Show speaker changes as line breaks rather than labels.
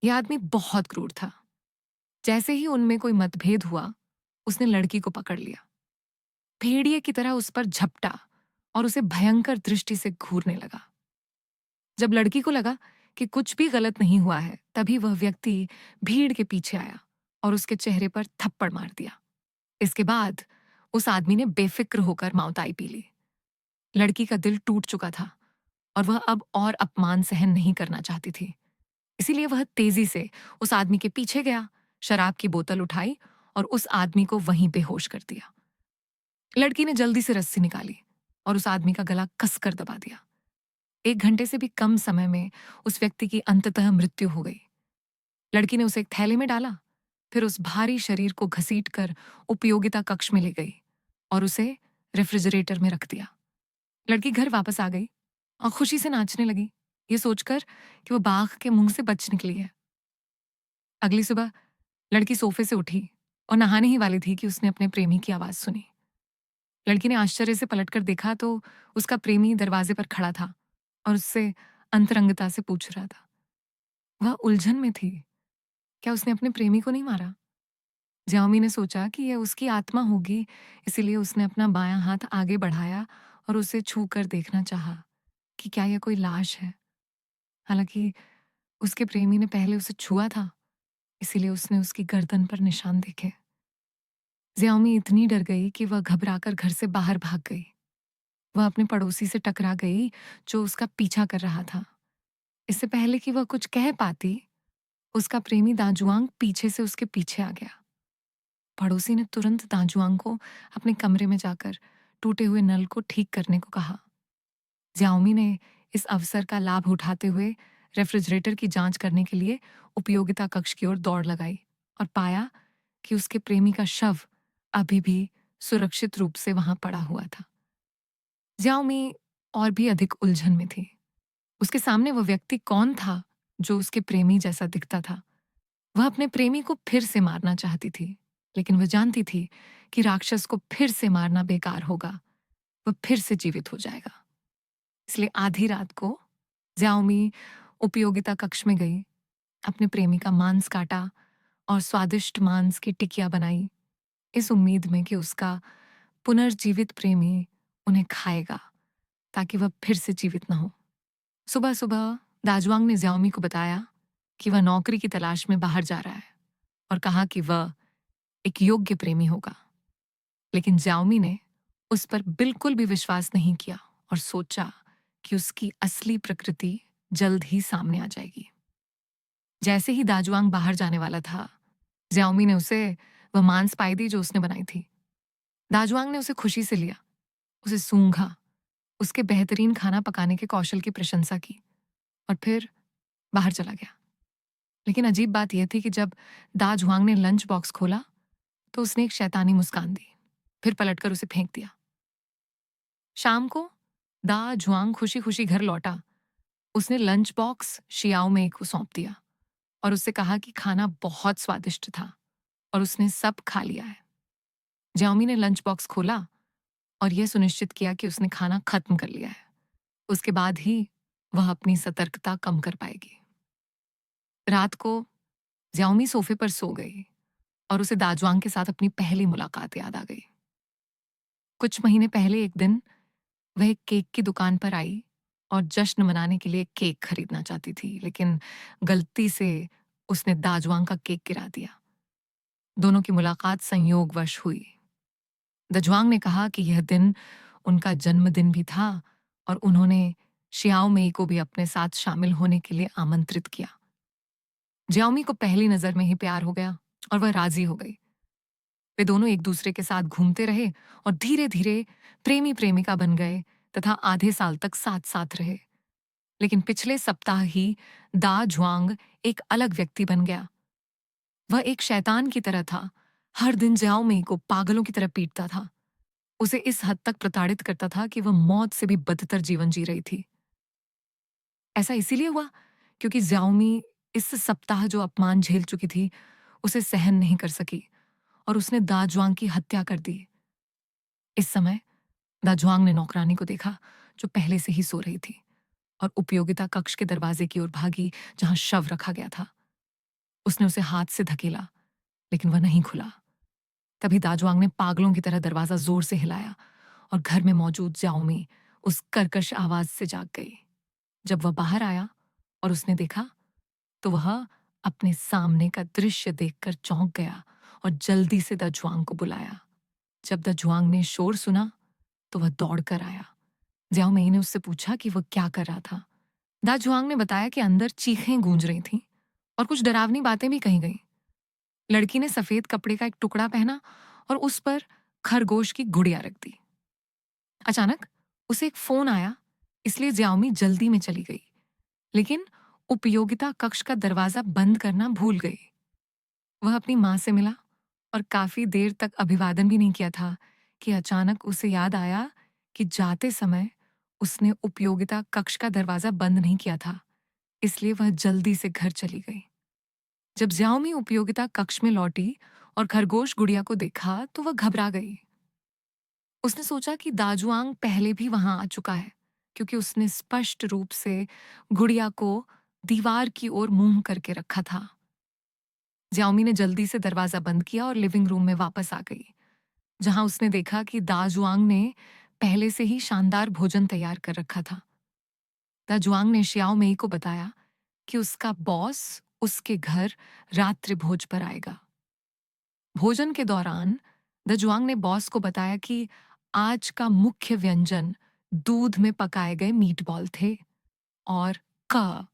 यह आदमी बहुत क्रूर था। जैसे ही उनमें कोई मतभेद हुआ, उसने लड़की को पकड़ लिया, भेड़िए की तरह उस पर झपटा और उसे भयंकर दृष्टि से घूरने लगा। जब लड़की को लगा कि कुछ भी गलत नहीं हुआ है, तभी वह व्यक्ति भीड़ के पीछे आया और उसके चेहरे पर थप्पड़ मार दिया। इसके बाद उस आदमी ने बेफिक्र होकर माउताई पी ली। लड़की का दिल टूट चुका था और वह अब और अपमान सहन नहीं करना चाहती थी। इसीलिए वह तेजी से उस आदमी के पीछे गया, शराब की बोतल उठाई और उस आदमी को वहीं बेहोश कर दिया। लड़की ने जल्दी से रस्सी निकाली और उस आदमी का गला कसकर दबा दिया। 1 घंटे से भी कम समय में उस व्यक्ति की अंततः मृत्यु हो गई। लड़की ने उसे एक थैले में डाला, फिर उस भारी शरीर को घसीटकर उपयोगिता कक्ष में ले गई और उसे रेफ्रिजरेटर में रख दिया। लड़की घर वापस आ गई और खुशी से नाचने लगी, ये सोचकर कि वो बाघ के मुंह से बच निकली है। अगली सुबह लड़की सोफे से उठी और नहाने ही वाली थी कि उसने अपने प्रेमी की आवाज सुनी। लड़की ने आश्चर्य से पलटकर देखा तो उसका प्रेमी दरवाजे पर खड़ा था और उससे अंतरंगता से पूछ रहा था। वह उलझन में थी, क्या उसने अपने प्रेमी को नहीं मारा? ज्याओमी ने सोचा कि यह उसकी आत्मा होगी, इसीलिए उसने अपना बायां हाथ आगे बढ़ाया और उसे छू कर देखना चाहा कि क्या यह कोई लाश है। हालांकि उसके प्रेमी ने पहले उसे छुआ था, इसीलिए उसने उसकी गर्दन पर निशान देखे। ज्याओमी इतनी डर गई कि वह घबराकर घर से बाहर भाग गई। वह अपने पड़ोसी से टकरा गई जो उसका पीछा कर रहा था। इससे पहले कि वह कुछ कह पाती, उसका प्रेमी दाजुआंग पीछे से उसके पीछे आ गया। पड़ोसी ने तुरंत दाजुआंग को अपने कमरे में जाकर टूटे हुए नल को ठीक करने को कहा। ज्याओमी ने इस अवसर का लाभ उठाते हुए रेफ्रिजरेटर की जांच करने के लिए उपयोगिता कक्ष की ओर दौड़ लगाई और पाया कि उसके प्रेमी का शव अभी भी सुरक्षित रूप से वहां पड़ा हुआ था। ज्याओमी और भी अधिक उलझन में थी। उसके सामने वो व्यक्ति कौन था जो उसके प्रेमी जैसा दिखता था? वह अपने प्रेमी को फिर से मारना चाहती थी, लेकिन वह जानती थी कि राक्षस को फिर से मारना बेकार होगा, वह फिर से जीवित हो जाएगा। इसलिए आधी रात को ज्याओमी उपयोगिता कक्ष में गई, अपने प्रेमी का मांस काटा और स्वादिष्ट मांस की टिकिया बनाई, इस उम्मीद में कि उसका पुनर्जीवित प्रेमी उन्हें खाएगा ताकि वह फिर से जीवित न हो। सुबह सुबह दाजुआंग ने ज्याओमी को बताया कि वह नौकरी की तलाश में बाहर जा रहा है और कहा कि वह एक योग्य प्रेमी होगा। लेकिन ज्याओमी ने उस पर बिल्कुल भी विश्वास नहीं किया और सोचा कि उसकी असली प्रकृति जल्द ही सामने आ जाएगी। जैसे ही दाजुआंग बाहर जाने वाला था, ज्याओमी ने उसे वह मांस पाई दी जो उसने बनाई थी। दाजुआंग ने उसे खुशी से लिया, उसे सूंघा, उसके बेहतरीन खाना पकाने के कौशल की प्रशंसा की और फिर बाहर चला गया। लेकिन अजीब बात यह थी कि जब दाजुआंग ने लंच बॉक्स खोला तो उसने एक शैतानी मुस्कान दी, फिर पलटकर उसे फेंक दिया। शाम को दाजुआंग खुशी खुशी घर लौटा। उसने लंच बॉक्स शियाओ में को सौंप दिया और उससे कहा कि खाना बहुत स्वादिष्ट था और उसने सब खा लिया है। ज्याओमी ने लंच बॉक्स खोला और यह सुनिश्चित किया कि उसने खाना खत्म कर लिया है। उसके बाद ही वह अपनी सतर्कता कम कर पाएगी। रात को ज्याओमी सोफे पर सो गई और उसे दाजुआंग के साथ अपनी पहली मुलाकात याद आ गई। कुछ महीने पहले एक दिन वह एक केक की दुकान पर आई और जश्न मनाने के लिए केक खरीदना चाहती थी, लेकिन गलती से उसने दाजुआंग का केक गिरा दिया। दोनों की मुलाकात संयोगवश हुई। दाजुआंग ने कहा कि यह दिन उनका जन्मदिन भी था और उन्होंने शियाओ मेई को भी अपने साथ शामिल होने के लिए आमंत्रित किया। ज्याओमी को पहली नजर में ही प्यार हो गया और वह राजी हो गई। वे दोनों एक दूसरे के साथ घूमते रहे और धीरे धीरे प्रेमी प्रेमिका बन गए तथा आधे साल तक साथ साथ रहे। लेकिन पिछले सप्ताह ही दा जुआंग एक अलग व्यक्ति बन गया। वह एक शैतान की तरह था, हर दिन ज्याओ मेई को पागलों की तरह पीटता था, उसे इस हद तक प्रताड़ित करता था कि वह मौत से भी बदतर जीवन जी रही थी। ऐसा इसीलिए हुआ क्योंकि ज्याओमी इस सप्ताह जो अपमान झेल चुकी थी उसे सहन नहीं कर सकी और उसने दाजुआंग की हत्या कर दी। इस समय दाजुआंग ने नौकरानी को देखा जो पहले से ही सो रही थी और उपयोगिता कक्ष के दरवाजे की ओर भागी जहां शव रखा गया था। उसने उसे हाथ से धकेला, लेकिन वह नहीं खुला। तभी दाजुआंग ने पागलों की तरह दरवाजा जोर से हिलाया और घर में मौजूद जाओमी उस कर्कश आवाज से जाग गई। जब वह बाहर आया और उसने देखा, तो वह अपने सामने का दृश्य देखकर चौंक गया और जल्दी से दाजुआंग को बुलाया। जब दाजुआंग ने शोर सुना, तो वह दौड़कर आया। ज्याओ मेई ने उससे पूछा कि वह क्या कर रहा था। दाजुआंग ने बताया कि अंदर चीखें गूंज रही थीं और कुछ डरावनी बातें भी कही गईं। लड़की ने सफेद कपड़े का एक टुकड़ा पहना और उस पर खरगोश की गुड़िया रख दी। अचानक उसे एक फोन आया, इसलिए ज्याओमी जल्दी में चली गई, लेकिन उपयोगिता कक्ष का दरवाजा बंद करना भूल गई। वह अपनी मां से मिला और काफी देर तक अभिवादन भी नहीं किया था कि अचानक उसे याद आया कि जाते समय उसने उपयोगिता कक्ष का दरवाजा बंद नहीं किया था, इसलिए वह जल्दी से घर चली गई। जब ज्याओमी उपयोगिता कक्ष में लौटी और खरगोश गुड़िया को देखा, तो वह घबरा गई। उसने सोचा कि दाजुआंग पहले भी वहां आ चुका है, क्योंकि उसने स्पष्ट रूप से गुड़िया को दीवार की ओर मुंह करके रखा था। ज्याओमी ने जल्दी से दरवाजा बंद किया और लिविंग रूम में वापस आ गई, जहां उसने देखा कि दाजुआंग ने पहले से ही शानदार भोजन तैयार कर रखा था। दाजुआंग ने शियाओ मेई को बताया कि उसका बॉस उसके घर रात्रि भोज पर आएगा। भोजन के दौरान दाजुआंग ने बॉस को बताया कि आज का मुख्य व्यंजन दूध में पकाए गए मीटबॉल थे और क